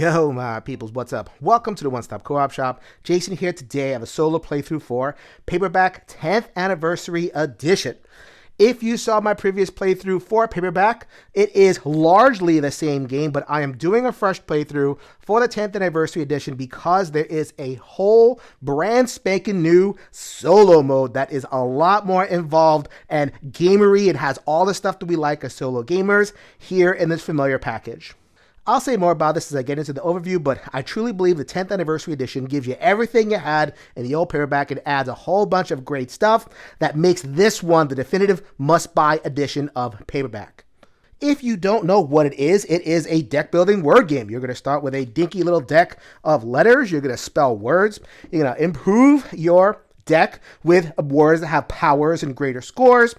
Yo, my peoples, what's up? Welcome to the One Stop Co-op Shop. Jason here today. I have a solo playthrough for Paperback 10th Anniversary Edition. If you saw my previous playthrough for Paperback, it is largely the same game, but I am doing a fresh playthrough for the 10th Anniversary Edition because there is a whole brand spanking new solo mode that is a lot more involved and gamery. It has all the stuff that we like as solo gamers here in this familiar package. I'll say more about this as I get into the overview, but I truly believe the 10th Anniversary Edition gives you everything you had in the old paperback and adds a whole bunch of great stuff that makes this one the definitive must-buy edition of Paperback. If you don't know what it is a deck-building word game. You're going to start with a dinky little deck of letters. You're going to spell words. You're going to improve your deck with words that have powers and greater scores.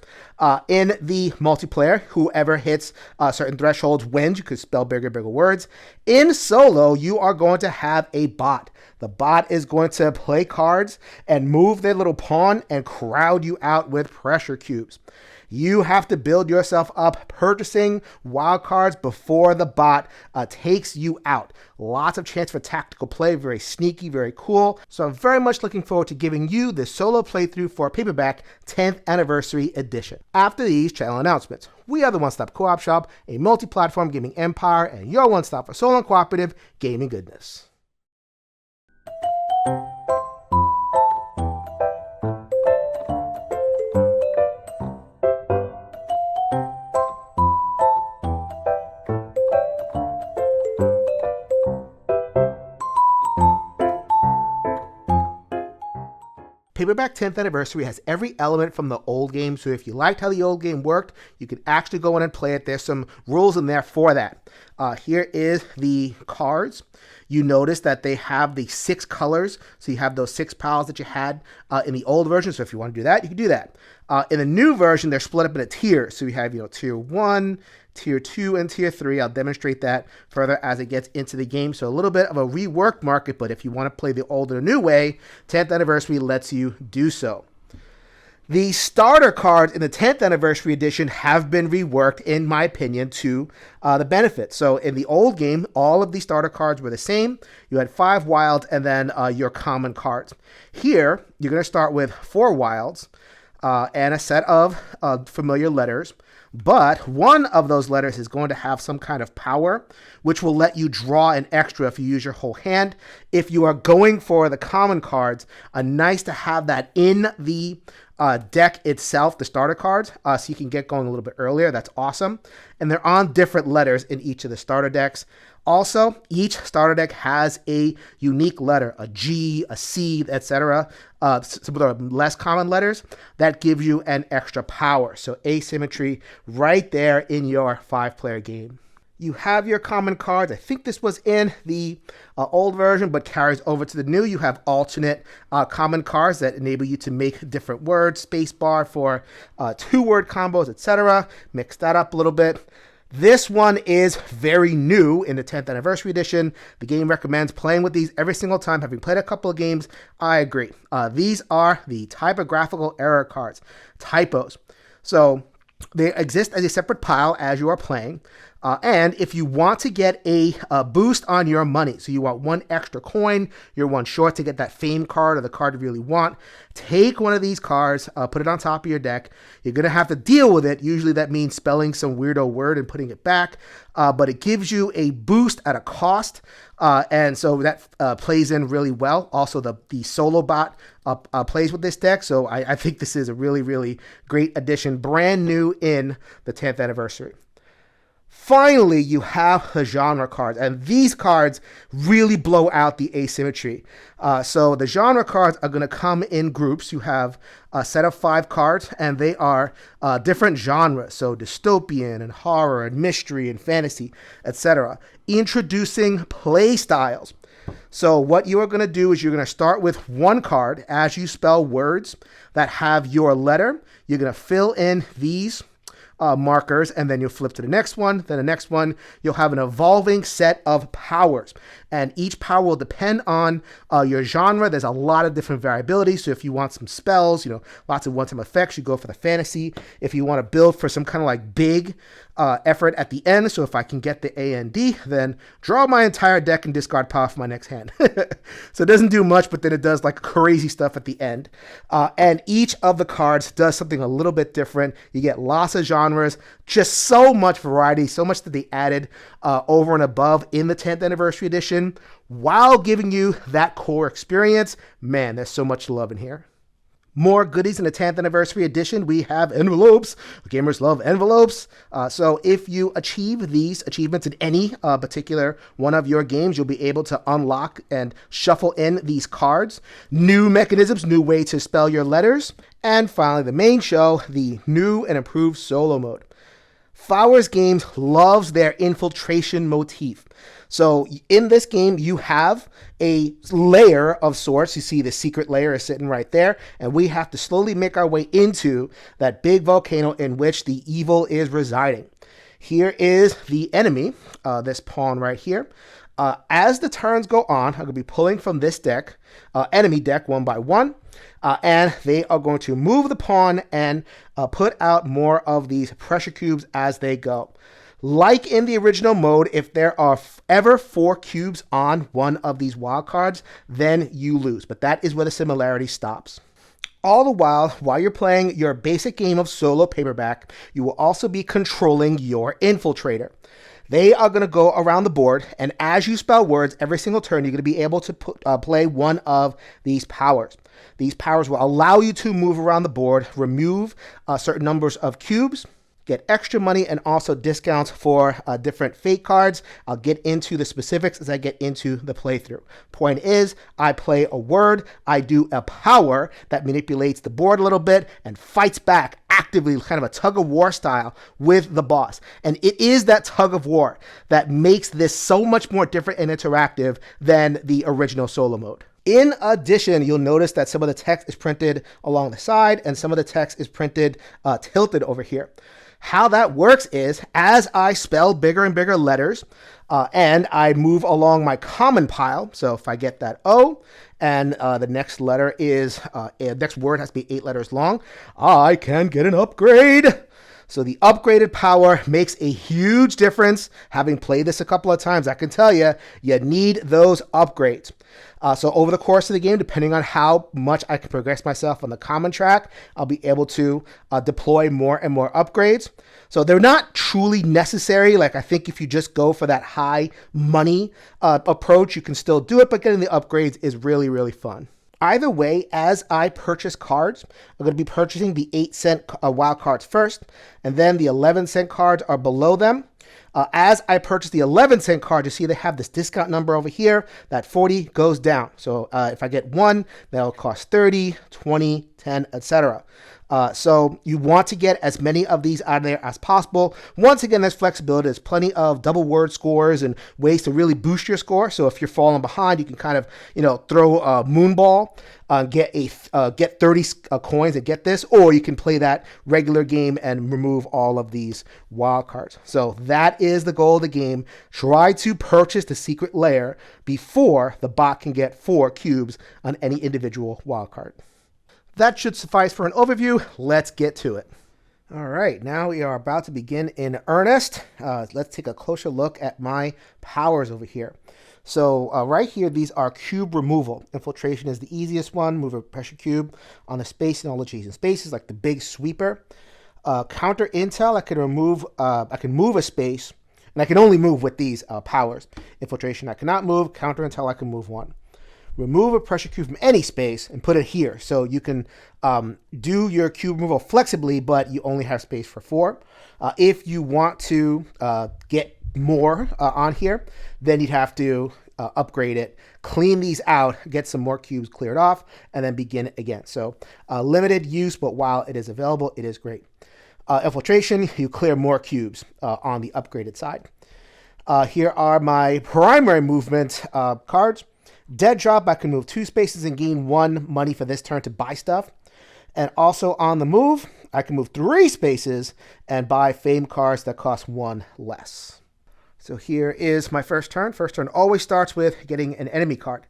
In the multiplayer, whoever hits certain thresholds wins. You could spell bigger words. In solo, you are going to have a bot. The bot is going to play cards and move their little pawn and crowd you out with pressure cubes. You have to build yourself up purchasing wild cards before the bot takes you out. Lots of chance for tactical play, very sneaky, very cool. So I'm very much looking forward to giving you this solo playthrough for Paperback 10th Anniversary Edition. After these channel announcements, we are the One Stop Co-op Shop, a multi-platform gaming empire, and your one stop for solo and cooperative gaming goodness. Paperback 10th Anniversary has every element from the old game, so if you liked how the old game worked, you can actually go in and play it. There's some rules in there for that. Here is the cards. You notice that they have the 6 colors, so you have those 6 pals that you had in the old version, so if you want to do that, you can do that. In the new version, they're split up into tiers, so you have tier 1, tier 2, and tier 3. I'll demonstrate that further as it gets into the game. So a little bit of a reworked market, but if you want to play the old or new way, 10th Anniversary lets you do so. The starter cards in the 10th Anniversary Edition have been reworked, in my opinion, to the benefit. So in the old game, all of the starter cards were the same. You had 5 wilds and then your common cards. Here, you're going to start with 4 wilds and a set of familiar letters. But one of those letters is going to have some kind of power, which will let you draw an extra if you use your whole hand. If you are going for the common cards, nice to have that in the deck itself, the starter cards, so you can get going a little bit earlier. That's awesome. And they're on different letters in each of the starter decks. Also, each starter deck has a unique letter, a G, a C, etc. Some of the less common letters that gives you an extra power. So asymmetry right there in your 5-player game. You have your common cards. I think this was in the old version, but carries over to the new. You have alternate common cards that enable you to make different words, spacebar for 2-word combos, etc. Mix that up a little bit. This one is very new in the 10th Anniversary Edition. The game recommends playing with these every single time. Having played a couple of games, I agree. These are the typographical error cards, typos. So they exist as a separate pile as you are playing. And if you want to get a boost on your money, so you want 1 extra coin, you're 1 short to get that fame card or the card you really want, take one of these cards, put it on top of your deck. You're going to have to deal with it. Usually that means spelling some weirdo word and putting it back, but it gives you a boost at a cost, and so that plays in really well. Also, the solo bot plays with this deck, so I think this is a really, really great addition, brand new in the 10th Anniversary. Finally, you have the genre cards, and these cards really blow out the asymmetry. So the genre cards are going to come in groups. You have a set of 5 cards, and they are different genres, so dystopian and horror and mystery and fantasy, etc. Introducing play styles. So what you are going to do is you're going to start with 1 card as you spell words that have your letter. You're going to fill in these markers, and then you'll flip to the next one, then the next one. You'll have an evolving set of powers, and each power will depend on your genre. There's a lot of different variability, so if you want some spells, lots of one-time effects, you go for the fantasy. If you want to build for some kind of like big effort at the end. So if I can get the A and D, then draw my entire deck and discard power for my next hand. So it doesn't do much, but then it does like crazy stuff at the end. And each of the cards does something a little bit different. You get lots of genres, just so much variety, so much that they added over and above in the 10th anniversary edition, while giving you that core experience. Man, there's so much love in here. More goodies in the 10th anniversary edition. We have envelopes. Gamers love envelopes. So if you achieve these achievements in any particular one of your games, you'll be able to unlock and shuffle in these cards. New mechanisms, new way to spell your letters. And finally, the main show, the new and improved solo mode. Flowers Games loves their infiltration motif. So in this game, you have a layer of sorts. You see the secret layer is sitting right there, and we have to slowly make our way into that big volcano in which the evil is residing. Here is the enemy, this pawn right here. As the turns go on, I'm going to be pulling from this deck, enemy deck, one by one, and they are going to move the pawn and put out more of these pressure cubes as they go. Like in the original mode, if there are ever 4 cubes on one of these wild cards, then you lose. But that is where the similarity stops. All the while you're playing your basic game of solo paperback, you will also be controlling your infiltrator. They are going to go around the board, and as you spell words every single turn, you're going to be able to play one of these powers. These powers will allow you to move around the board, remove certain numbers of cubes, get extra money, and also discounts for different fate cards. I'll get into the specifics as I get into the playthrough. Point is, I play a word, I do a power that manipulates the board a little bit and fights back actively, kind of a tug of war style with the boss. And it is that tug of war that makes this so much more different and interactive than the original solo mode. In addition, you'll notice that some of the text is printed along the side and some of the text is printed tilted over here. How that works is, as I spell bigger and bigger letters, and I move along my common pile, so if I get that O, and the next letter is, next word has to be 8 letters long, I can get an upgrade. So the upgraded power makes a huge difference. Having played this a couple of times, I can tell you, you need those upgrades. So over the course of the game, depending on how much I can progress myself on the common track, I'll be able to deploy more and more upgrades. So they're not truly necessary. Like, I think if you just go for that high money approach, you can still do it, but getting the upgrades is really, really fun. Either way, as I purchase cards, I'm going to be purchasing the 8-cent wild cards first, and then the 11-cent cards are below them. As I purchase the 11-cent card, you see they have this discount number over here. That 40 goes down. So if I get 1, that'll cost 30, 20, 10, etc. So you want to get as many of these out of there as possible. Once again, there's flexibility. There's plenty of double word scores and ways to really boost your score. So if you're falling behind, you can kind of, throw a moonball, get 30 coins and get this, or you can play that regular game and remove all of these wild cards. So that is the goal of the game. Try to purchase the secret layer before the bot can get 4 cubes on any individual wild card. That should suffice for an overview. Let's get to it. All right, now we are about to begin in earnest. Let's take a closer look at my powers over here. So right here, these are cube removal. Infiltration is the easiest one. Move a pressure cube on the space and all adjacent spaces, like the big sweeper. Counter intel, I can move a space, and I can only move with these powers. Infiltration, I cannot move. Counter intel, I can move 1. Remove a pressure cube from any space and put it here. So you can do your cube removal flexibly, but you only have space for 4. If you want to get more on here, then you'd have to upgrade it, clean these out, get some more cubes cleared off, and then begin again. So limited use, but while it is available, it is great. Infiltration, you clear more cubes on the upgraded side. Here are my primary movement cards. Dead drop, I can move 2 spaces and gain 1 money for this turn to buy stuff. And also on the move, I can move 3 spaces and buy fame cards that cost 1 less. So here is my first turn. First turn always starts with getting an enemy card.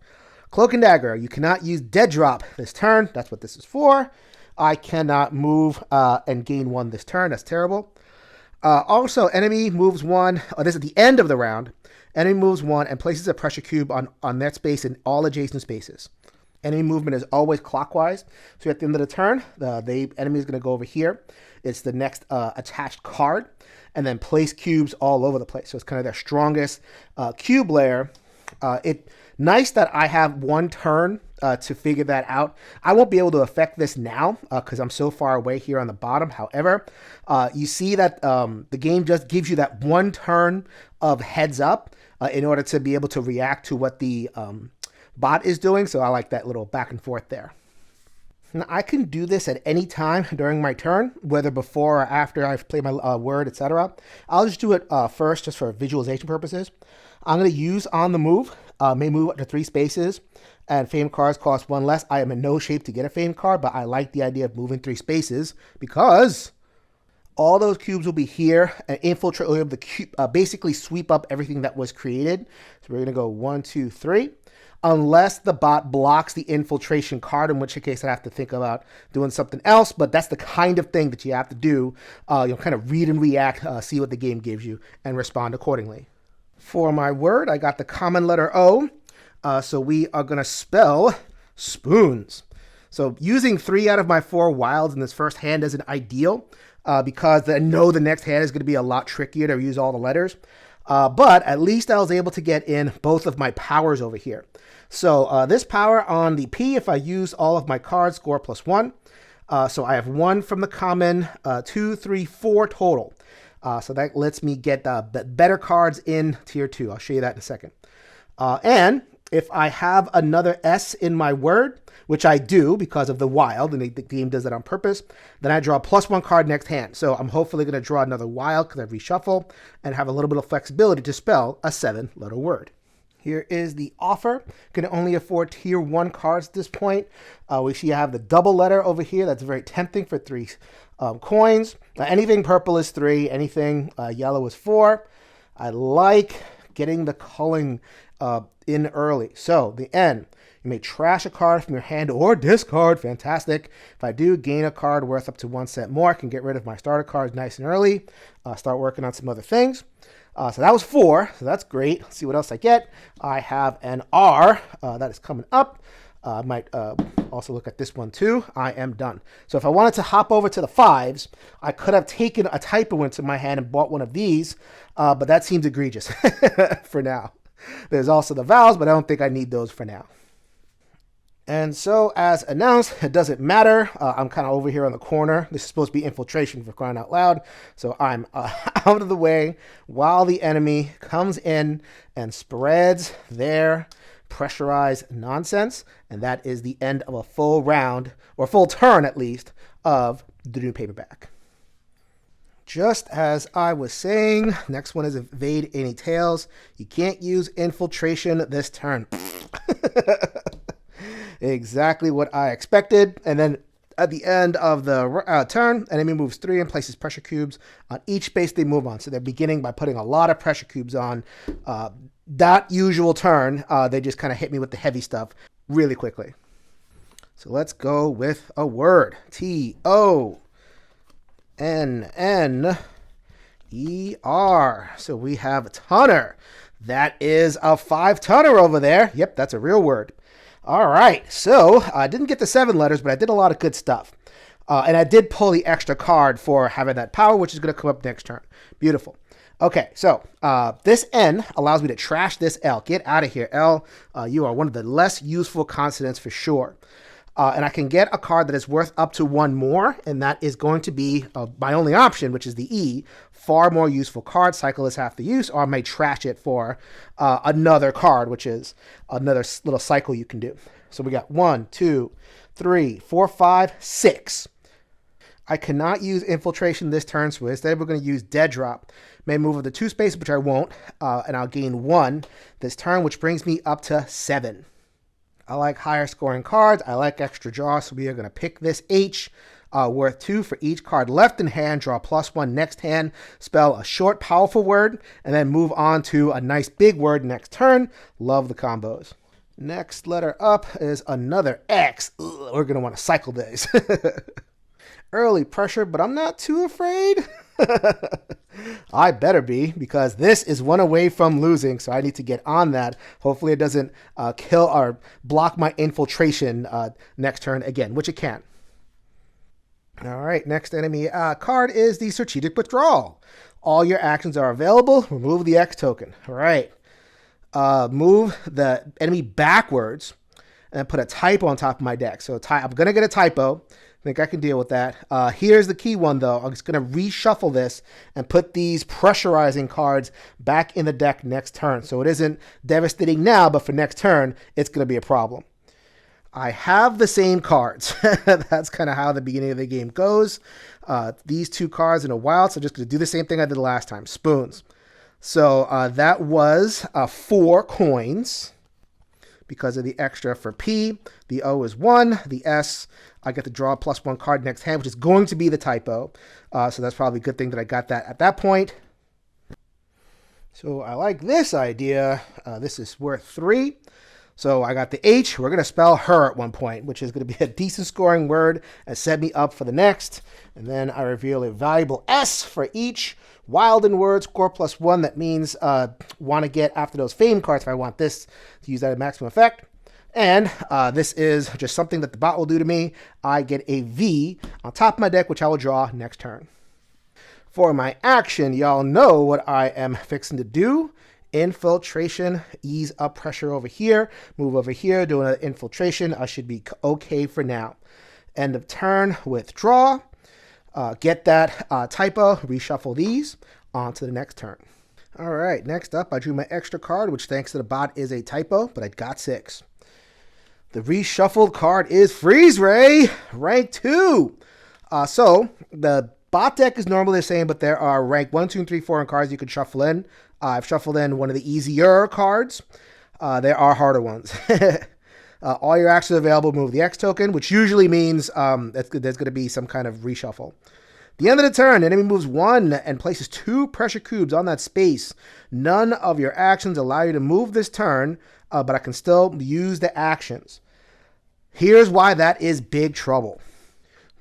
Cloak and Dagger, you cannot use dead drop this turn. That's what this is for. I cannot move and gain 1 this turn. That's terrible. Also, enemy moves one. This is at the end of the round. Enemy moves one and places a pressure cube on that space in all adjacent spaces. Enemy movement is always clockwise. So at the end of the turn, the enemy is going to go over here. It's the next attached card. And then place cubes all over the place. So it's kind of their strongest cube layer. Nice that I have one turn to figure that out. I won't be able to affect this now because I'm so far away here on the bottom. However, you see that the game just gives you that one turn of heads up in order to be able to react to what the bot is doing. So I like that little back and forth there. Now, I can do this at any time during my turn, whether before or after I've played my word, etc. I'll just do it first just for visualization purposes. I'm going to use on the move, may move up to 3 spaces, and fame cards cost 1 less. I am in no shape to get a fame card, but I like the idea of moving 3 spaces because all those cubes will be here and infiltrate, we'll be able to basically sweep up everything that was created. So we're going to go 1, 2, 3. Unless the bot blocks the infiltration card, in which case I have to think about doing something else. But that's the kind of thing that you have to do. You'll kind of read and react, see what the game gives you, and respond accordingly. For my word, I got the common letter O. So we are going to spell spoons. So using 3 out of my 4 wilds in this first hand isn't ideal because I know the next hand is going to be a lot trickier to use all the letters. But at least I was able to get in both of my powers over here. So this power on the P, if I use all of my cards, score +1. So I have 1 from the common, 2, 3, 4 total. So that lets me get the better cards in tier 2. I'll show you that in a second. And if I have another S in my word, which I do because of the wild, and the game does that on purpose, then I draw +1 card next hand. So I'm hopefully going to draw another wild because I reshuffle and have a little bit of flexibility to spell a 7-letter word. Here is the offer. Can only afford tier 1 cards at this point. We see I have the double letter over here. That's very tempting for 3 coins. Anything purple is 3. Anything yellow is 4. I like getting the culling in early. So the N. You may trash a card from your hand or discard. Fantastic. If I do, gain a card worth up to 1 cent more. I can get rid of my starter cards nice and early. Start working on some other things. So that was 4. So that's great. Let's see what else I get. I have an R that is coming up. I might also look at this one too. I am done. So if I wanted to hop over to the 5s, I could have taken a typo into my hand and bought one of these, but that seems egregious for now. There's also the vowels, but I don't think I need those for now. And so, as announced, it doesn't matter. I'm kind of over here on the corner. This is supposed to be infiltration for crying out loud. So I'm out of the way while the enemy comes in and spreads their pressurized nonsense. And that is the end of a full round, or full turn at least, of the new paperback. Just as I was saying, next one is evade any tails. You can't use infiltration this turn. Exactly what I expected. And then at the end of the turn, enemy moves 3 and places pressure cubes on each space they move on. So they're beginning by putting a lot of pressure cubes on. That usual turn, they just kind of hit me with the heavy stuff really quickly. So let's go with a word. T-O-N-N-E-R. So we have tonner. That is a 5-tonner over there. Yep, that's a real word. All right, so I didn't get the 7 letters, but I did a lot of good stuff. And I did pull the extra card for having that power, which is going to come up next turn. Beautiful. Okay, so this N allows me to trash this L. Get out of here, L. You are one of the less useful consonants for sure. And I can get a card that is worth up to 1 more, and that is going to be my only option, which is the E. Far more useful card. Cycle is half the use, or I may trash it for another card, which is another little cycle you can do. So we got 1, 2, 3, 4, 5, 6. I cannot use infiltration this turn, so instead we're going to use dead drop. May move up to 2 spaces, which I won't, and I'll gain 1 this turn, which brings me up to 7. I like higher scoring cards. I like extra draw, so we are going to pick this H, worth 2 for each card left in hand. Draw +1 next hand. Spell a short, powerful word, and then move on to a nice big word next turn. Love the combos. Next letter up is another X. Ugh, we're going to want to cycle these. Early pressure, but I'm not too afraid. I better be, because this is one away from losing, so I need to get on that. Hopefully it doesn't kill or block my infiltration next turn again, which it can. All right, next enemy card is the Strategic Withdrawal. All your actions are available. Remove the X token. All right. Move the enemy backwards and put a typo on top of my deck. So I'm going to get a typo. I think I can deal with that. Here's the key one, though. I'm just going to reshuffle this and put these pressurizing cards back in the deck next turn. So it isn't devastating now, but for next turn, it's going to be a problem. I have the same cards. That's kind of how the beginning of the game goes. These two cards in a while, so I'm just going to do the same thing I did last time. Spoons. So that was 4 coins because of the extra for P. The O is 1. The S, I get to draw a +1 card next hand, which is going to be the typo. So that's probably a good thing that I got that at that point. So I like this idea. This is worth 3. So I got the H. We're going to spell her at one point, which is going to be a decent scoring word and set me up for the next. And then I reveal a valuable S for each. Wild in word, score +1. That means want to get after those fame cards if I want this to use that at maximum effect. And this is just something that the bot will do to me. I get a V on top of my deck, which I will draw next turn. For my action, y'all know what I am fixing to do. Infiltration, ease up pressure over here, move over here, do another infiltration. I should be okay for now. End of turn, withdraw. Get that typo, reshuffle these, on to the next turn. All right, next up, I drew my extra card, which thanks to the bot is a typo, but I got 6. The reshuffled card is Freeze Ray, rank 2. So the bot deck is normally the same, but there are rank 1, 2, 3, 4 cards you can shuffle in. I've shuffled in one of the easier cards. There are harder ones. All your actions available, move the X token, which usually means there's going to be some kind of reshuffle. The end of the turn, the enemy moves 1 and places 2 pressure cubes on that space. None of your actions allow you to move this turn, but I can still use the actions. Here's why that is big trouble.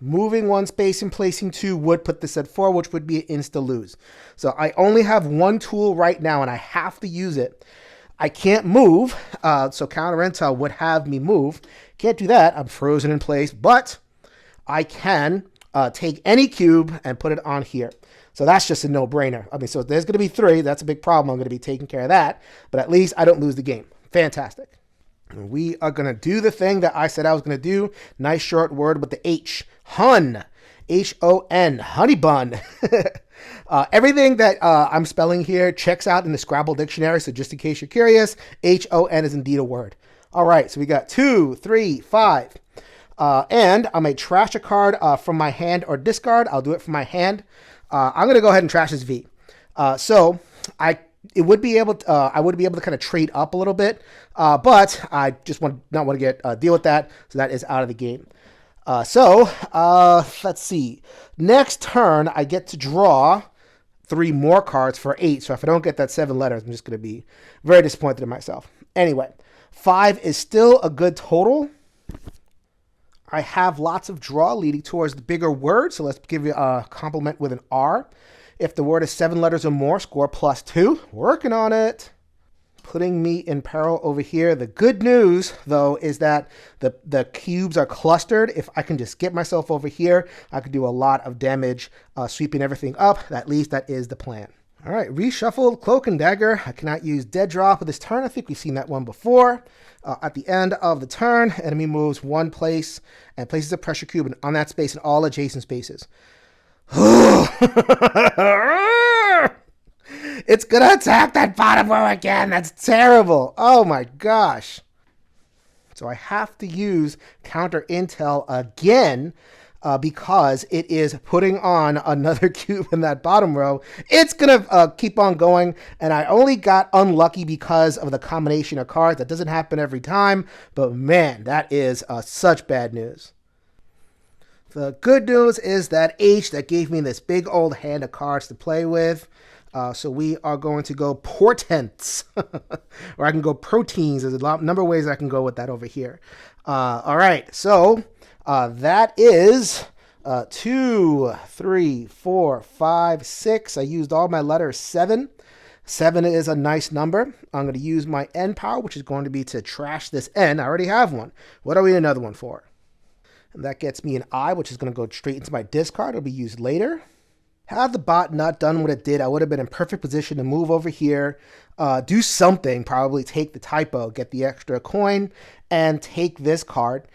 Moving 1 space and placing 2 would put this at 4, which would be an insta-lose. So I only have 1 tool right now, and I have to use it. I can't move, so counter intel would have me move. Can't do that. I'm frozen in place, but I can take any cube and put it on here. So that's just a no-brainer. I mean, so there's going to be 3. That's a big problem. I'm going to be taking care of that, but at least I don't lose the game. Fantastic. We are going to do the thing that I said I was going to do. Nice short word with the H. Hun. H-O-N. Honey bun. Everything that I'm spelling here checks out in the Scrabble dictionary. So just in case you're curious, H-O-N is indeed a word. All right. So we got 2, 3, 5. And I may trash a card from my hand or discard. I'll do it from my hand. I'm going to go ahead and trash this V. So I would be able to kind of trade up a little bit, but I just not want to deal with that. So that is out of the game. Let's see. Next turn, I get to draw 3 more cards for 8. So if I don't get that 7 letters, I'm just going to be very disappointed in myself. Anyway, 5 is still a good total. I have lots of draw leading towards the bigger word. So let's give you a compliment with an R. If the word is 7 letters or more, score +2. Working on it. Putting me in peril over here. The good news, though, is that the cubes are clustered. If I can just get myself over here, I could do a lot of damage, sweeping everything up. At least that is the plan. All right, reshuffled Cloak and Dagger. I cannot use Dead Drop this turn. I think we've seen that one before. At the end of the turn, enemy moves 1 place and places a pressure cube on that space and all adjacent spaces. It's going to attack that bottom row again. That's terrible. Oh my gosh. So I have to use counter intel again because it is putting on another cube in that bottom row. It's going to keep on going. And I only got unlucky because of the combination of cards. That doesn't happen every time. But man, that is such bad news. The good news is that H that gave me this big old hand of cards to play with. So we are going to go portents, or I can go proteins. There's a number of ways I can go with that over here. All right, so that is 2, 3, 4, 5, 6. I used all my letters. 7. 7 is a nice number. I'm going to use my N power, which is going to be to trash this N. I already have one. What do we need another one for? And that gets me an I, which is going to go straight into my discard. It'll be used later. Had the bot not done what it did, I would have been in perfect position to move over here, do something, probably take the typo, get the extra coin, and take this card.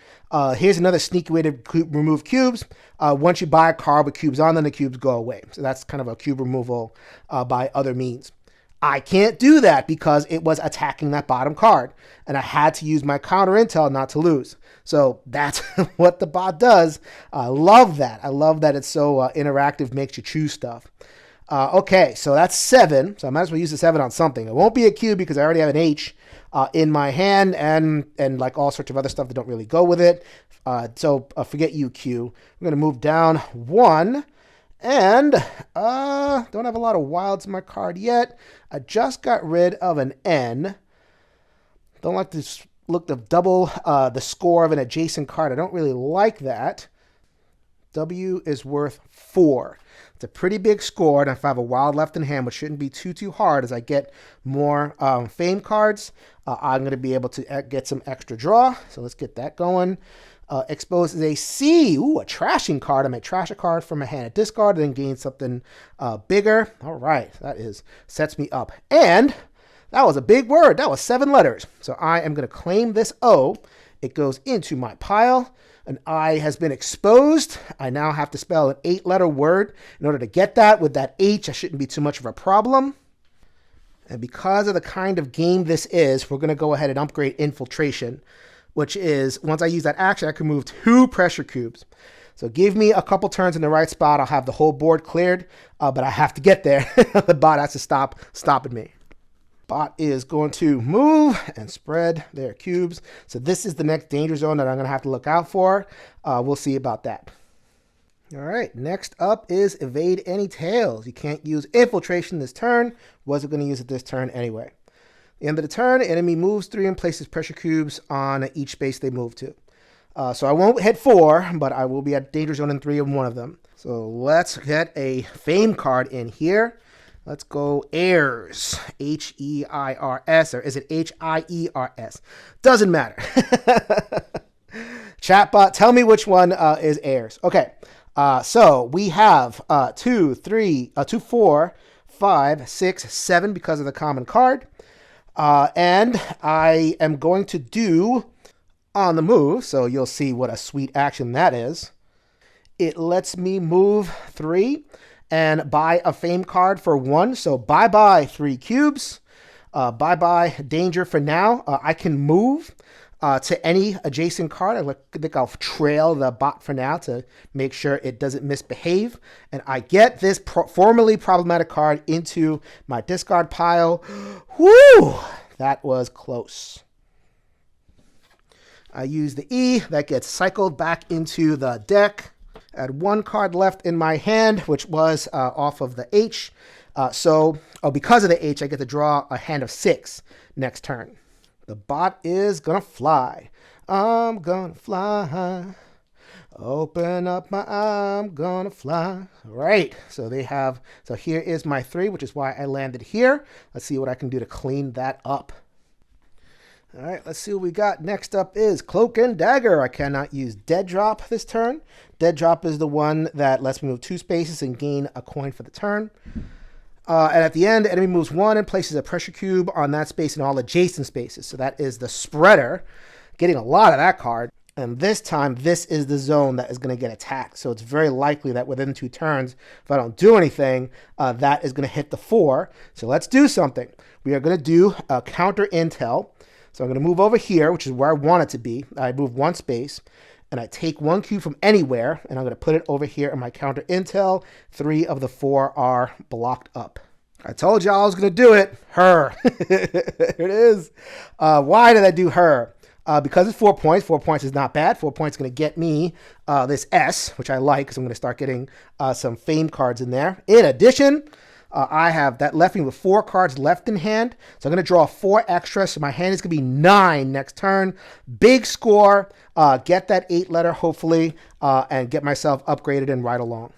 Here's another sneaky way to remove cubes. Once you buy a card with cubes on, then the cubes go away. So that's kind of a cube removal by other means. I can't do that because it was attacking that bottom card, and I had to use my counter intel not to lose. So that's what the bot does. I love that. I love that it's so interactive, makes you choose stuff. Okay, so that's 7. So I might as well use the 7 on something. It won't be a Q because I already have an H in my hand and like all sorts of other stuff that don't really go with it. So forget you, Q. We're going to move down 1. And don't have a lot of wilds in my card yet. I just got rid of an N. Don't like to look to double the score of an adjacent card. I don't really like that. W is worth 4. It's a pretty big score, and if I have a wild left in hand, which shouldn't be too hard, as I get more fame cards, I'm going to be able to get some extra draw. So let's get that going. Expose is a C. Ooh, a trashing card. I may trash a card from my hand at discard and then gain something bigger. All right, that sets me up. And that was a big word. That was 7 letters. So I am going to claim this O. It goes into my pile. An I has been exposed. I now have to spell an 8-letter word. In order to get that with that H, I shouldn't be too much of a problem. And because of the kind of game this is, we're going to go ahead and upgrade Infiltration, which is, once I use that action, I can move 2 pressure cubes. So give me a couple turns in the right spot. I'll have the whole board cleared, but I have to get there. The bot has to stop stopping me. Bot is going to move and spread their cubes. So this is the next danger zone that I'm going to have to look out for. We'll see about that. All right, next up is Evade Any Tails. You can't use Infiltration this turn. Wasn't going to use it this turn anyway. The end of the turn, enemy moves 3 and places pressure cubes on each space they move to. So I won't hit 4, but I will be at danger zone in 3 of one of them. So let's get a fame card in here. Let's go Heirs. H-E-I-R-S, or is it H-I-E-R-S? Doesn't matter. Chatbot, tell me which one is Heirs. Okay, so we have 2, 4, 5, 6, 7 because of the common card. And I am going to do on the move, so you'll see what a sweet action that is. It lets me move 3 and buy a fame card for 1. So bye-bye 3 cubes. Bye-bye danger for now. I can move to any adjacent card. I think I'll trail the bot for now to make sure it doesn't misbehave. And I get this formerly problematic card into my discard pile. Woo! That was close. I use the E. That gets cycled back into the deck. I had 1 card left in my hand, which was off of the H. Because of the H, I get to draw a hand of 6 next turn. The bot is gonna fly. I'm gonna fly. Open up my I'm gonna fly. All right, so here is my 3, which is why I landed here. Let's see what I can do to clean that up. All right, let's see what we got. Next up is Cloak and Dagger. I cannot use Dead Drop this turn. Dead Drop is the one that lets me move 2 spaces and gain a coin for the turn. And at the end, the enemy moves 1 and places a pressure cube on that space and all adjacent spaces. So that is the spreader, getting a lot of that card. And this time, this is the zone that is going to get attacked. So it's very likely that within 2 turns, if I don't do anything, that is going to hit the 4. So let's do something. We are going to do a counter intel. So I'm going to move over here, which is where I want it to be. I move 1 space, and I take 1 cube from anywhere, and I'm going to put it over here in my counter intel. 3 of the 4 are blocked up. I told y'all I was going to do it. Her. Here it is. Why did I do her? Because it's 4 points. 4 points is not bad. 4 points is going to get me this S, which I like, because I'm going to start getting some fame cards in there. In addition, I have that left me with 4 cards left in hand. So I'm going to draw 4 extra. So my hand is going to be 9 next turn. Big score. Get that 8-letter, hopefully, and get myself upgraded and right along.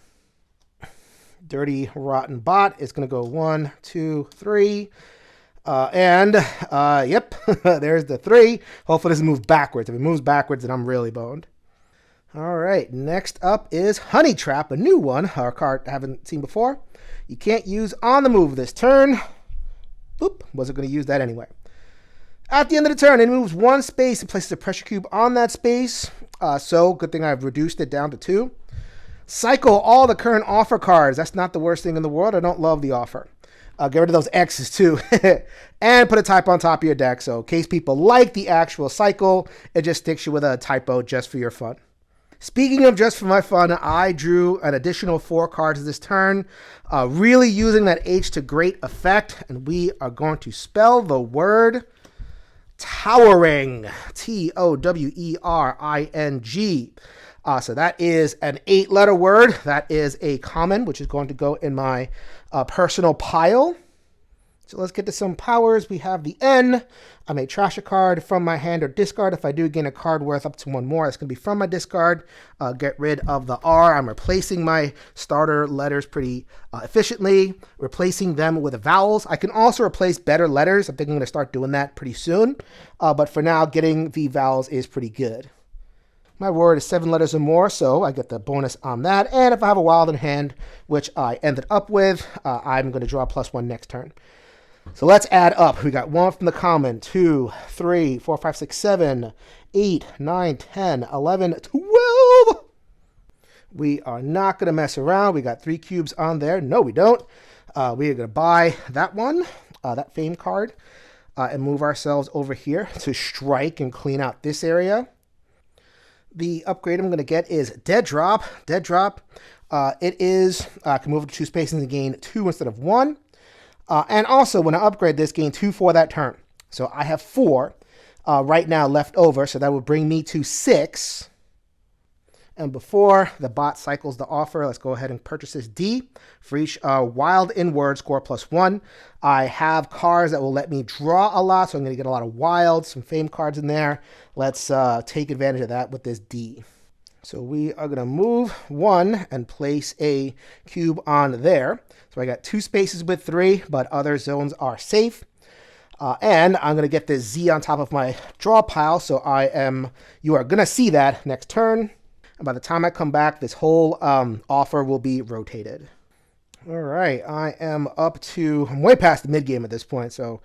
Dirty Rotten Bot is going to go 1, 2, 3. Yep, there's the 3. Hopefully it doesn't move backwards. If it moves backwards, then I'm really boned. All right, next up is Honey Trap, a new one, a card I haven't seen before. You can't use on the move this turn. Boop, wasn't going to use that anyway. At the end of the turn, it moves 1 space and places a pressure cube on that space. So good thing I've reduced it down to 2. Cycle all the current offer cards. That's not the worst thing in the world. I don't love the offer. Get rid of those X's too. And put a typo on top of your deck. So in case people like the actual cycle, it just sticks you with a typo just for your fun. Speaking of just for my fun, I drew an additional 4 cards this turn, really using that H to great effect, and we are going to spell the word towering, Towering. So that is an 8-letter word. That is a common, which is going to go in my personal pile. So let's get to some powers. We have the N. I may trash a card from my hand or discard. If I do gain a card worth up to 1 more, that's going to be from my discard. Get rid of the R. I'm replacing my starter letters pretty efficiently, replacing them with vowels. I can also replace better letters. I think I'm going to start doing that pretty soon. But for now, getting the vowels is pretty good. My word is 7 letters or more, so I get the bonus on that. And if I have a wild in hand, which I ended up with, I'm going to draw +1 next turn. So let's add up. We got 1 from the common, 2, 3, 4, 5, 6, 7, 8, 9, 10, 11, 12. We are not going to mess around. We got 3 cubes on there. No, we don't. We are going to buy that one, that fame card, and move ourselves over here to strike and clean out this area. The upgrade I'm going to get is Dead Drop. Dead Drop, it is, I can move it to 2 spaces and gain 2 instead of 1. And also, when I upgrade this, gain 2 for that turn. So I have 4 right now left over, so that would bring me to 6. And before the bot cycles the offer, let's go ahead and purchase this D. For each wild in word, score +1. I have cards that will let me draw a lot, so I'm going to get a lot of wilds, some fame cards in there. Let's take advantage of that with this D. So we are going to move 1 and place a cube on there. So I got 2 spaces with 3, but other zones are safe. And I'm going to get this Z on top of my draw pile, so you are going to see that next turn. And by the time I come back, this whole offer will be rotated. All right, I'm way past the mid game at this point, so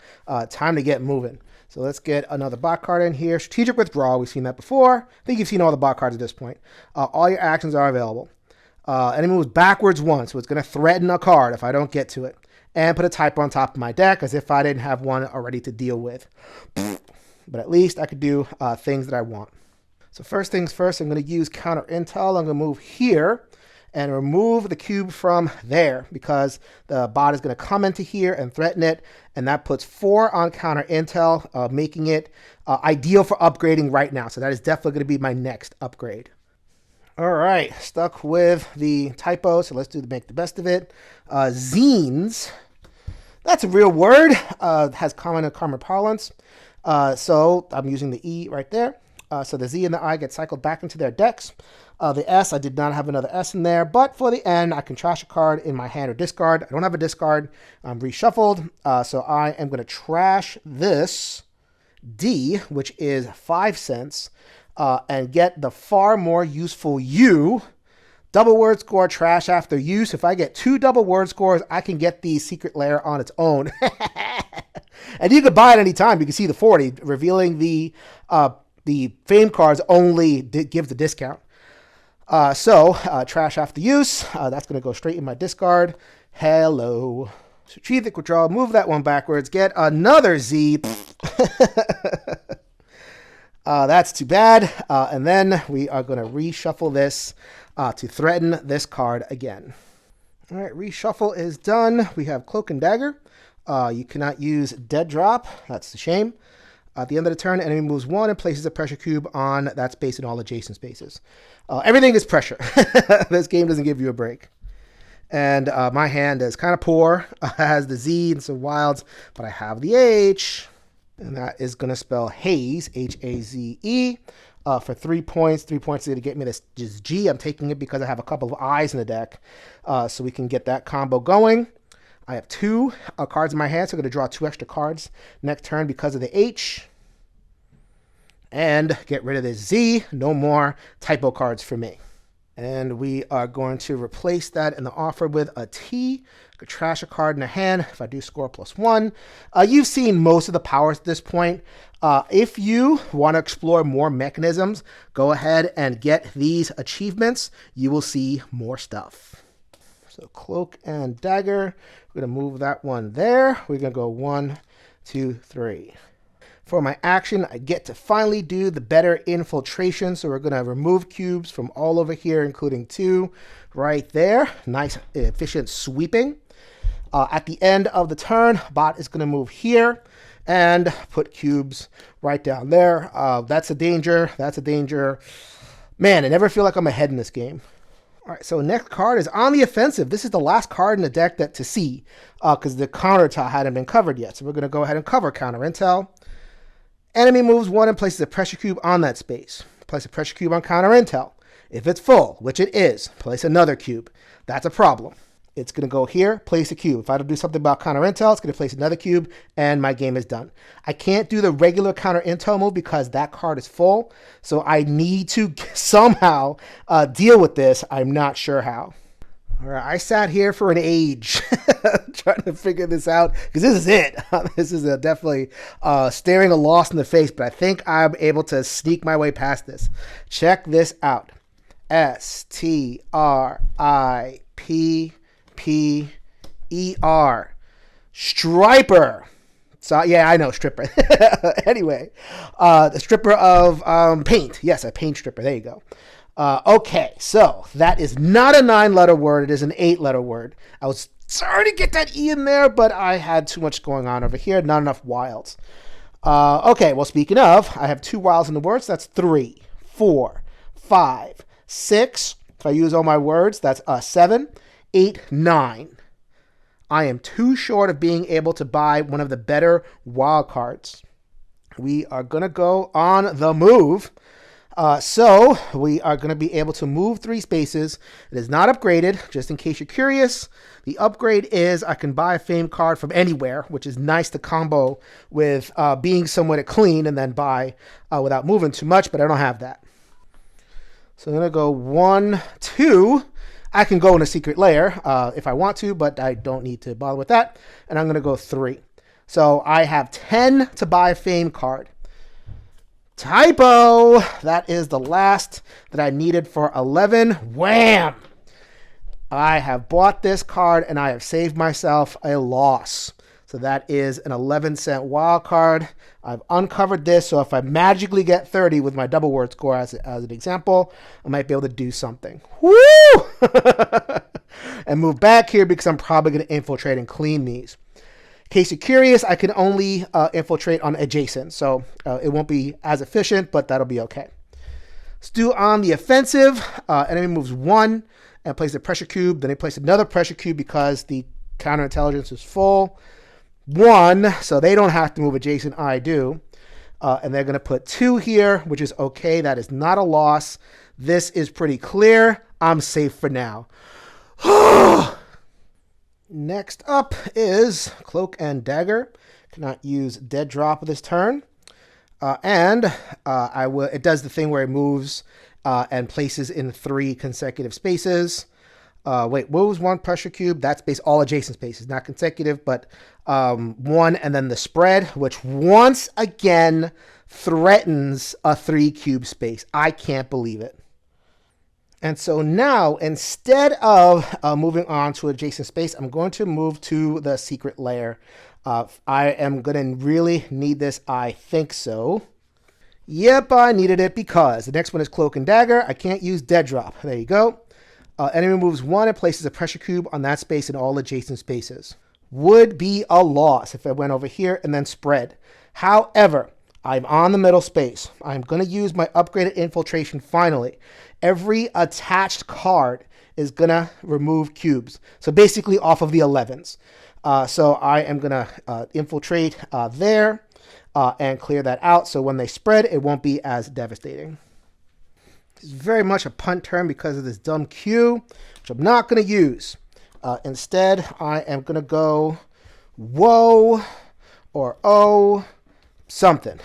time to get moving. So let's get another bot card in here. Strategic Withdrawal, we've seen that before. I think you've seen all the bot cards at this point. All your actions are available. Enemy moves backwards 1, so it's going to threaten a card if I don't get to it. And put a typo on top of my deck as if I didn't have one already to deal with. But at least I could do things that I want. So first things first, I'm going to use Counter Intel. I'm going to move here and remove the cube from there because the bot is going to come into here and threaten it. And that puts 4 on Counter Intel, making it ideal for upgrading right now. So that is definitely going to be my next upgrade. All right, stuck with the typo, so let's make the best of it. Zines, that's a real word, has common parlance. So I'm using the E right there. So the Z and the I get cycled back into their decks. The S, I did not have another S in there, but for the N, I can trash a card in my hand or discard. I don't have a discard. I'm reshuffled, so I am going to trash this D, which is 5 cents, and get the far more useful U. Double word score, trash after use. If I get 2 double word scores, I can get the secret layer on its own. And you could buy it anytime. You can see the 40, revealing the fame cards only gives the discount. Trash after use. That's going to go straight in my discard. Hello. Strategic Withdrawal. Move that one backwards. Get another Z. That's too bad. And then we are going to reshuffle this to threaten this card again. All right, reshuffle is done. We have Cloak and Dagger. You cannot use Dead Drop. That's a shame. At the end of the turn, enemy moves 1 and places a pressure cube on that space and all adjacent spaces. Everything is pressure. This game doesn't give you a break. And my hand is kind of poor. It has the Z and some wilds, but I have the H. And that is going to spell haze, H-A-Z-E, for 3 points. 3 points is going to get me this just G. I'm taking it because I have a couple of I's in the deck, so we can get that combo going. I have 2 cards in my hand, so I'm going to draw 2 extra cards next turn because of the H. And get rid of the Z. No more typo cards for me. And we are going to replace that in the offer with a T. I could trash a card in the hand if I do score +1. You've seen most of the powers at this point. If you want to explore more mechanisms, go ahead and get these achievements. You will see more stuff. So Cloak and Dagger. We're going to move that one there. We're going to go 1, 2, 3. For my action, I get to finally do the better infiltration. So we're going to remove cubes from all over here, including 2 right there. Nice, efficient sweeping. At the end of the turn, bot is going to move here and put cubes right down there. That's a danger. That's a danger. Man, I never feel like I'm ahead in this game. All right, so next card is on the offensive. This is the last card in the deck to see because the counter intel hadn't been covered yet. So we're going to go ahead and cover counter intel. Enemy moves 1 and places a pressure cube on that space. Place a pressure cube on counter intel. If it's full, which it is, place another cube. That's a problem. It's going to go here, place a cube. If I don't do something about counter intel, it's going to place another cube, and my game is done. I can't do the regular counter intel move because that card is full. So I need to somehow deal with this. I'm not sure how. All right, I sat here for an age trying to figure this out because this is it. This is definitely staring a loss in the face, but I think I'm able to sneak my way past this. Check this out. S-T-R-I-P-P-E-R. Striper. So, yeah, I know, stripper. Anyway, the stripper of paint. Yes, a paint stripper. There you go. Okay, so that is not a 9-letter word. It is an 8-letter word. I was sorry to get that E in there, but I had too much going on over here. Not enough wilds. Okay, well, speaking of, I have 2 wilds in the words. That's 3, 4, 5, 6. If I use all my words, that's 7, 8, 9. I am too short of being able to buy one of the better wild cards. We are going to go on the move. So we are going to be able to move 3 spaces. It is not upgraded, just in case you're curious. The upgrade is I can buy a fame card from anywhere, which is nice to combo with being somewhat clean and then buy without moving too much, but I don't have that. So I'm going to go 1, 2. I can go in a secret layer if I want to, but I don't need to bother with that. And I'm going to go 3. So I have 10 to buy a fame card. Typo! That is the last that I needed for 11. Wham! I have bought this card and I have saved myself a loss. So that is an 11-cent wild card. I've uncovered this, so if I magically get 30 with my double word score as an example, I might be able to do something. Woo! And move back here because I'm probably going to infiltrate and clean these. In case you're curious, I can only infiltrate on adjacent, so it won't be as efficient, but that'll be okay. Let's do on the offensive. Enemy moves 1 and places a pressure cube. Then they place another pressure cube because the counterintelligence is full. 1, so they don't have to move adjacent. I do. And they're going to put 2 here, which is okay. That is not a loss. This is pretty clear. I'm safe for now. Next up is Cloak and Dagger. Cannot use Dead Drop this turn. I will. It does the thing where it moves and places in 3 consecutive spaces. Wait, moves 1 pressure cube. That's all adjacent spaces, not consecutive, but 1 and then the spread, which once again threatens a 3 cube space. I can't believe it. And so now, instead of moving on to adjacent space, I'm going to move to the secret layer. I am going to really need this. I think so. Yep, I needed it because the next one is Cloak and Dagger. I can't use Dead Drop. There you go. Enemy moves 1 and places a pressure cube on that space and all adjacent spaces. Would be a loss if I went over here and then spread. However, I'm on the middle space. I'm going to use my upgraded infiltration finally. Every attached card is going to remove cubes. So basically off of the 11s. So I am going to infiltrate there and clear that out. So when they spread, it won't be as devastating. It's very much a punt turn because of this dumb Q, which I'm not going to use. Instead, I am going to go whoa or oh something.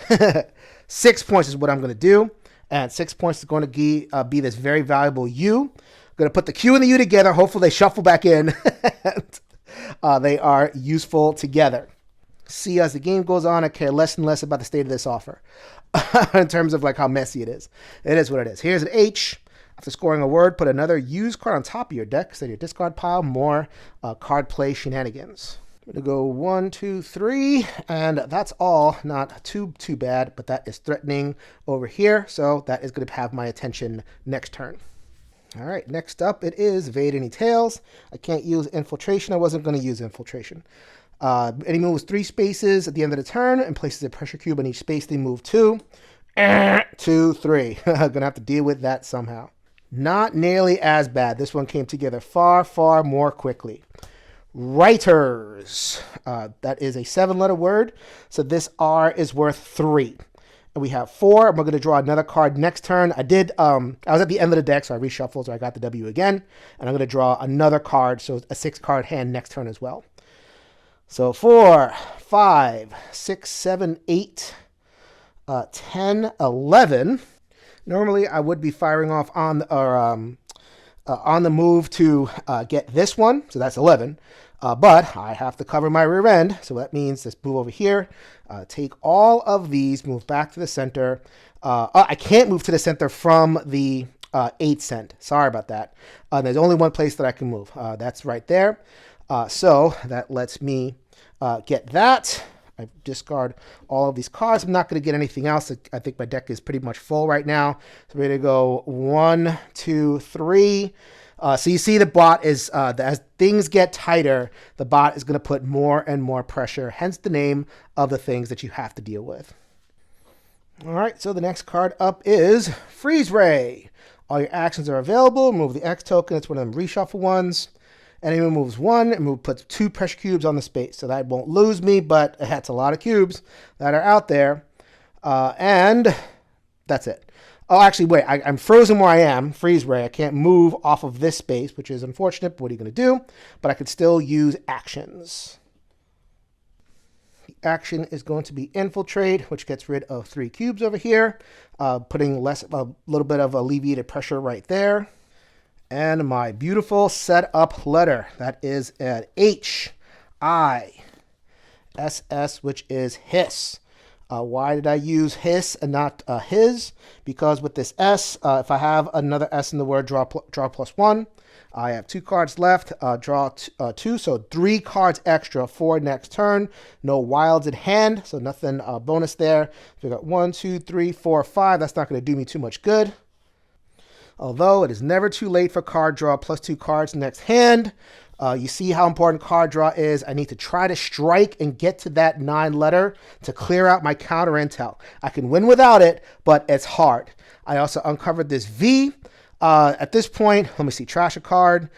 6 points is what I'm going to do. And 6 points is going to be this very valuable U. I'm going to put the Q and the U together. Hopefully they shuffle back in. They are useful together. See, as the game goes on, I care less and less about the state of this offer in terms of like how messy it is. It is what it is. Here's an H. After scoring a word, put another used card on top of your deck. So your discard pile, more card play shenanigans. I'm going to go 1, 2, 3, and that's all. Not too bad, but that is threatening over here. So that is going to have my attention next turn. All right, next up it is evade any tails. I can't use infiltration. I wasn't going to use infiltration. Any moves 3 spaces at the end of the turn and places a pressure cube on each space. They move 2. 2, 3. I'm gonna have to deal with that somehow. Not nearly as bad. This one came together far, far more quickly. Writers. That is a 7-letter word. So this R is worth 3. And we have 4. I'm going to draw another card next turn. I was at the end of the deck, so I reshuffled, so I got the W again. And I'm going to draw another card, so a 6-card hand next turn as well. So 4, 5, 6, 7, 8, 10, 11. Normally, I would be firing off on the move to get this one. So that's 11. But I have to cover my rear end. So that means this move over here. Take all of these, move back to the center. I can't move to the center from the 8 cent. Sorry about that. There's only one place that I can move. That's right there. So that lets me get that. I discard all of these cards. I'm not going to get anything else. I think my deck is pretty much full right now. So we're going to go 1, 2, 3. So you see the bot is, as things get tighter, the bot is going to put more and more pressure, hence the name of the things that you have to deal with. All right, so the next card up is Freeze Ray. All your actions are available. Remove the X token. It's one of them reshuffle ones. Enemy moves 1 and puts 2 pressure cubes on the space. So that won't lose me, but that's a lot of cubes that are out there. And that's it. Oh, actually, wait. I'm frozen where I am. Freeze Ray. I can't move off of this space, which is unfortunate. But what are you going to do? But I could still use actions. The action is going to be Infiltrate, which gets rid of 3 cubes over here, putting a little bit of alleviated pressure right there. And my beautiful setup letter, that is an H-I-S-S, which is hiss. Why did I use hiss and not his? Because with this S, if I have another S in the word, draw +1. I have 2 cards left, draw 2, so 3 cards extra for next turn. No wilds in hand, so nothing bonus there. So we got 1, 2, 3, 4, 5. That's not going to do me too much good. Although it is never too late for card draw, +2 cards next hand. You see how important card draw is. I need to try to strike and get to that 9 letter to clear out my counter intel. I can win without it, but it's hard. I also uncovered this V. At this point, let me see, trash a card,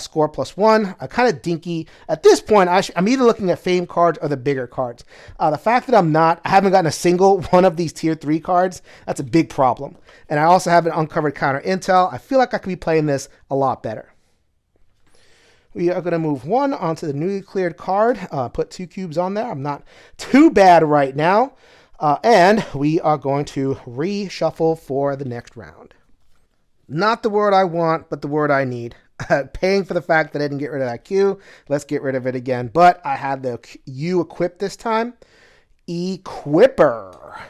score +1. Kind of dinky. At this point, I'm either looking at fame cards or the bigger cards. The fact that I haven't gotten a single one of these tier 3 cards, that's a big problem. And I also have an uncovered counter intel. I feel like I could be playing this a lot better. We are going to move 1 onto the newly cleared card, put 2 cubes on there. I'm not too bad right now. And we are going to reshuffle for the next round. Not the word I want, but the word I need. Paying for the fact that I didn't get rid of that Q. Let's get rid of it again. But I had the U equipped this time. Equipper.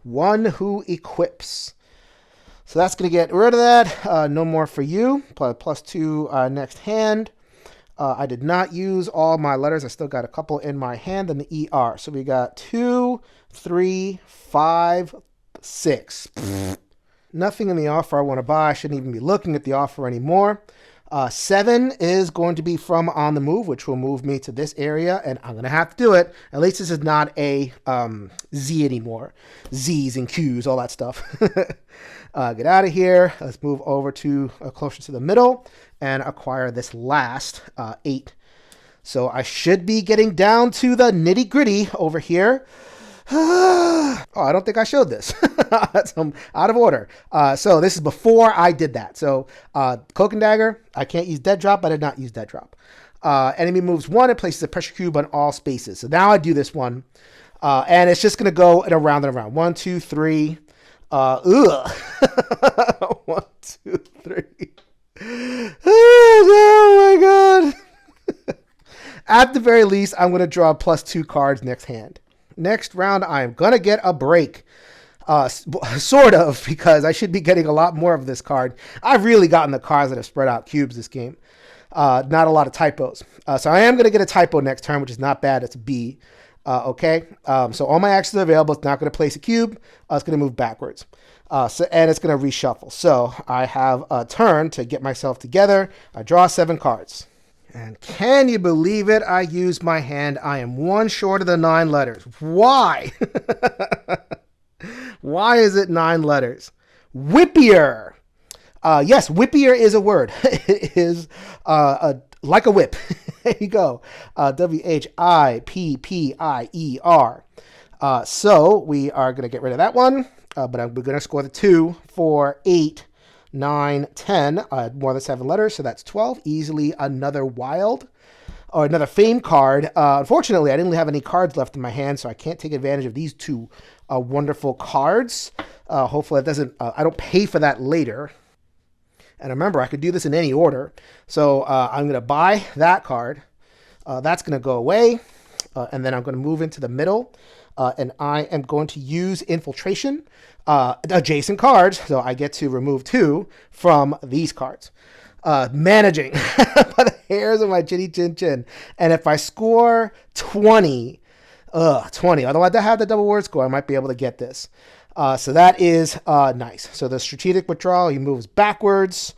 One who equips. So that's going to get rid of that. No more for you. +2 next hand. I did not use all my letters. I still got a couple in my hand and the ER. So we got 2, 3, 5, 6. Nothing in the offer I want to buy. I shouldn't even be looking at the offer anymore. 7 is going to be from on the move, which will move me to this area, and I'm going to have to do it. At least this is not a Z anymore. Z's and Q's, all that stuff. Get out of here. Let's move over to closer to the middle and acquire this last 8. So I should be getting down to the nitty gritty over here. Oh, I don't think I showed this. I'm out of order. So this is before I did that. So Cloak and Dagger, I can't use Dead Drop. I did not use Dead Drop. Enemy moves 1 and places a pressure cube on all spaces. So now I do this one. And it's just going to go in a round and around. 1, 2, 3. 1, 2, 3. Oh my God. At the very least, I'm going to draw +2 cards next hand. Next round, I'm going to get a break. Sort of, because I should be getting a lot more of this card. I've really gotten the cards that have spread out cubes this game. Not a lot of typos. So I am going to get a typo next turn, which is not bad. It's a B. Okay. So all my actions are available. It's not going to place a cube. It's going to move backwards. And it's going to reshuffle. So I have a turn to get myself together. I draw 7 cards. And can you believe it? I used my hand. I am 1 short of the 9 letters. Why? Why is it 9 letters? Whippier. Yes, whippier is a word. It is like a whip. There you go. WHIPPIER. So we are going to get rid of that one. But we're going to score the 2, 4, 8, 9, 10, more than 7 letters, so that's 12. Easily another wild, or another fame card. Unfortunately, I didn't have any cards left in my hand, so I can't take advantage of these 2 wonderful cards. Hopefully it doesn't, I don't pay for that later. And remember, I could do this in any order. So I'm going to buy that card. That's going to go away. And then I'm going to move into the middle. And I am going to use Infiltration, adjacent cards, so I get to remove 2 from these cards. Managing by the hairs of my chinny chin chin. And if I score 20, otherwise I have the double word score, I might be able to get this. So that is nice. So the strategic withdrawal, he moves backwards.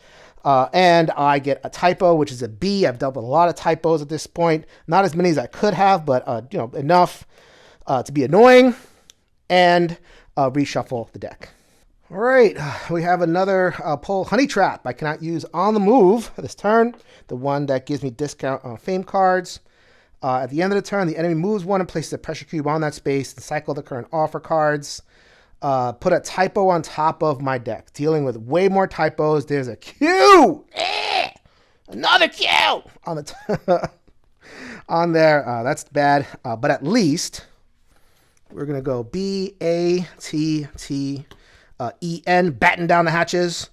And I get a typo, which is a B. I've dealt with a lot of typos at this point. Not as many as I could have, but enough to be annoying, and reshuffle the deck. All right, we have another pull Honey Trap. I cannot use on the move this turn, the one that gives me discount on fame cards. At the end of the turn, the enemy moves 1 and places a pressure cube on that space and cycle the current offer cards. Put a typo on top of my deck, dealing with way more typos. There's a Q! Another Q! On the on there. That's bad, but at least we're going to go BATTEN, batten down the hatches.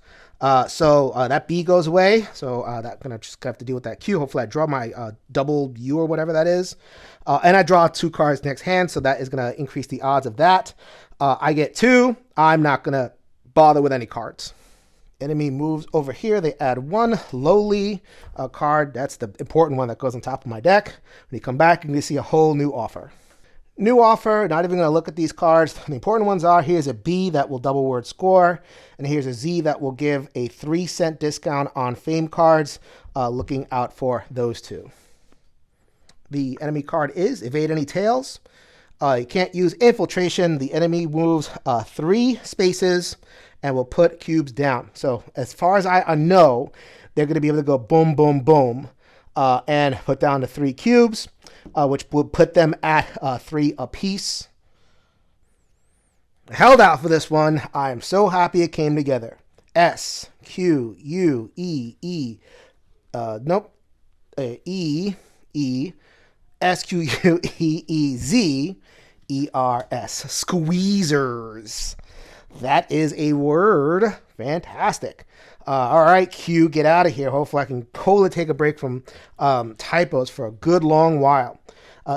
So that B goes away. So that's going to just have to deal with that Q. Hopefully I draw my double U or whatever that is. And I draw 2 cards next hand. So that is going to increase the odds of that. I get 2. I'm not going to bother with any cards. Enemy moves over here. They add 1 lowly card. That's the important one that goes on top of my deck. When you come back, you can see a whole new offer. New offer, not even going to look at these cards. The important ones are, here's a B that will double word score, and here's a Z that will give a 3-cent discount on fame cards. Looking out for those 2. The enemy card is Evade Any Tails. You can't use Infiltration. The enemy moves 3 spaces and will put cubes down. So as far as I know, they're going to be able to go boom, boom, boom, and put down to 3 cubes. Which would put them at 3 apiece. I held out for this one. I am so happy it came together. S, Q, U, E, E. E, E, S, Q, U, E, E, Z, E, R, S. Squeezers. That is a word. Fantastic. All right, Q, get out of here. Hopefully I can totally take a break from typos for a good long while.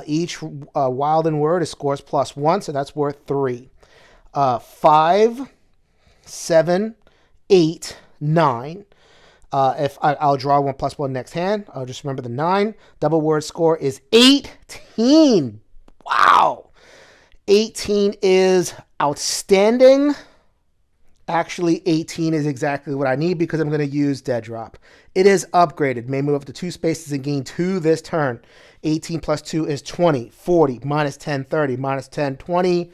Each wild and word is scores +1, so that's worth 3. 5, 7, 8, 9. If I'll draw 1 +1 next hand. I'll just remember the 9. Double word score is 18. Wow. 18 is outstanding. Actually, 18 is exactly what I need because I'm going to use Dead Drop. It is upgraded. May move up to 2 spaces and gain 2 this turn. 18 plus 2 is 20. 40. Minus 10, 30. Minus 10, 20.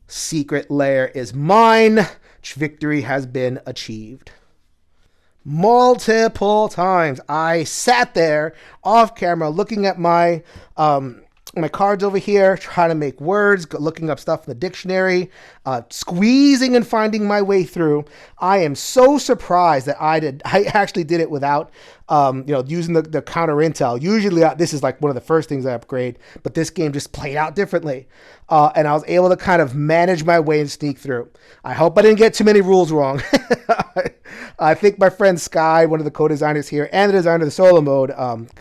Secret lair is mine. Victory has been achieved. Multiple times I sat there off camera looking at my cards over here, trying to make words, looking up stuff in the dictionary, squeezing and finding my way through. I am so surprised that I actually did it without, using the counter intel. Usually this is like one of the first things I upgrade, but this game just played out differently. And I was able to kind of manage my way and sneak through. I hope I didn't get too many rules wrong. I think my friend Sky, one of the co-designers here, and the designer of the solo mode,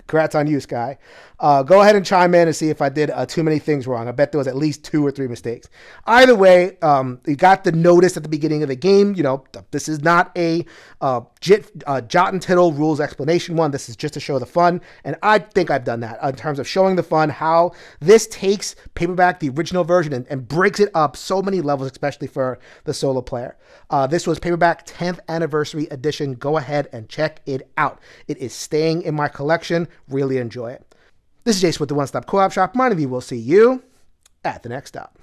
congrats on you, Sky. Go ahead and chime in and see if I did too many things wrong. I bet there was at least 2 or 3 mistakes. Either way, you got the notice at the beginning of the game. This is not a jot and tittle rules explanation one. This is just to show the fun, and I think I've done that in terms of showing the fun, how this takes Paperback, the original version, and breaks it up so many levels, especially for the solo player. This was Paperback 10th Anniversary Edition. Go ahead and check it out. It is staying in my collection. Really enjoy it. This is Jason with the One Stop Co-op Shop. Mine of you will see you at the next stop.